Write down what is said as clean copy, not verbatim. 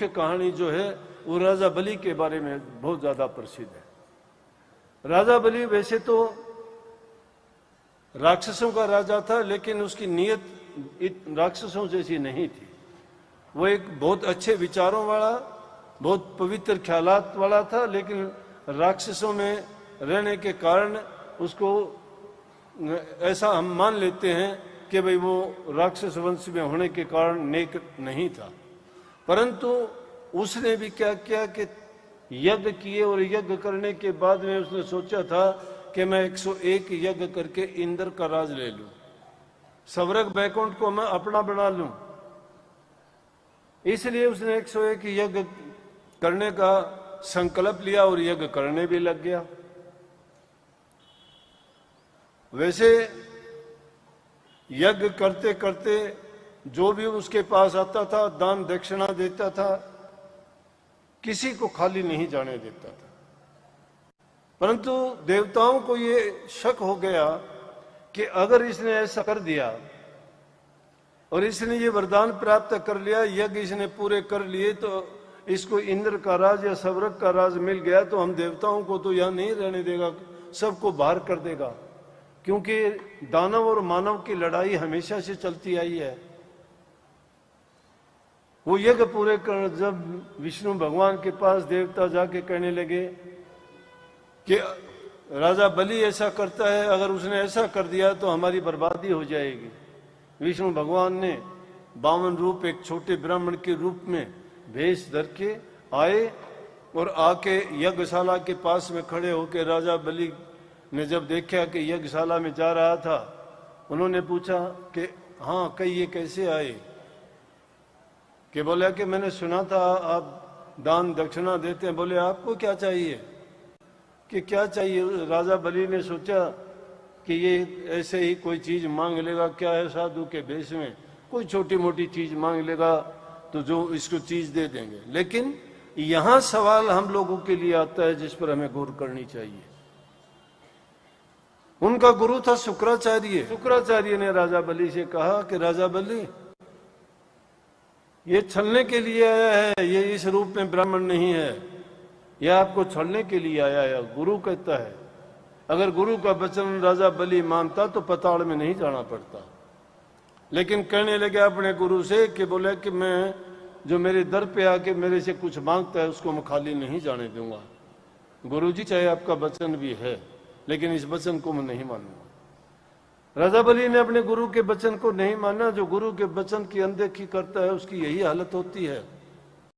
मुख्य कहानी जो है वो राजा बलि के बारे में बहुत ज्यादा प्रसिद्ध है। राजा बलि वैसे तो राक्षसों का राजा था, लेकिन उसकी नीयत राक्षसों जैसी नहीं थी। वो एक बहुत अच्छे विचारों वाला, बहुत पवित्र ख्यालात वाला था, लेकिन राक्षसों में रहने के कारण उसको ऐसा हम मान लेते हैं कि भाई वो राक्षस वंश में होने के कारण नेक नहीं था। परंतु उसने भी क्या किया कि यज्ञ किए, और यज्ञ करने के बाद में उसने सोचा था कि मैं 101 यज्ञ करके इंद्र का राज ले लूं, स्वर्ग बैकुंठ को मैं अपना बना लूं। इसलिए उसने 101 यज्ञ करने का संकल्प लिया और यज्ञ करने भी लग गया। वैसे यज्ञ करते करते जो भी उसके पास आता था दान दक्षिणा देता था, किसी को खाली नहीं जाने देता था। परंतु देवताओं को ये शक हो गया कि अगर इसने ऐसा कर दिया और इसने ये वरदान प्राप्त कर लिया, यज्ञ इसने पूरे कर लिए, तो इसको इंद्र का राज या स्वर्ग का राज मिल गया, तो हम देवताओं को तो यहां नहीं रहने देगा, सबको बाहर कर देगा। क्योंकि दानव और मानव की लड़ाई हमेशा से चलती आई है। वो यज्ञ पूरे कर जब विष्णु भगवान के पास देवता जाके कहने लगे कि राजा बलि ऐसा करता है, अगर उसने ऐसा कर दिया तो हमारी बर्बादी हो जाएगी। विष्णु भगवान ने 52 रूप एक छोटे ब्राह्मण के रूप में भेष धर के आए और आके यज्ञशाला के पास में खड़े होकर राजा बलि ने जब देखा कि यज्ञशाला में जा रहा था, उन्होंने पूछा कि हाँ कई ये कैसे आए? कि बोला कि मैंने सुना था आप दान दक्षिणा देते हैं। बोले आपको क्या चाहिए? कि क्या चाहिए? राजा बलि ने सोचा कि ये ऐसे ही कोई चीज मांग लेगा, क्या है साधु के भेष में, कोई छोटी मोटी चीज मांग लेगा तो जो इसको चीज दे देंगे। लेकिन यहां सवाल हम लोगों के लिए आता है जिस पर हमें गौर करनी चाहिए। उनका गुरु था शुक्राचार्य। शुक्राचार्य ने राजा बलि से कहा कि राजा बलि, ये छलने के लिए आया है, ये इस रूप में ब्राह्मण नहीं है, यह आपको छलने के लिए आया है। गुरु कहता है, अगर गुरु का वचन राजा बलि मानता तो पताड़ में नहीं जाना पड़ता। लेकिन कहने लगे अपने गुरु से कि बोले कि मैं जो मेरे दर पे आके मेरे से कुछ मांगता है उसको मैं खाली नहीं जाने दूंगा। गुरु जी चाहे आपका वचन भी है, लेकिन इस वचन को मैं नहीं मानूंगा। राजा बलि ने अपने गुरु के वचन को नहीं माना। जो गुरु के वचन की अनदेखी करता है उसकी यही हालत होती है।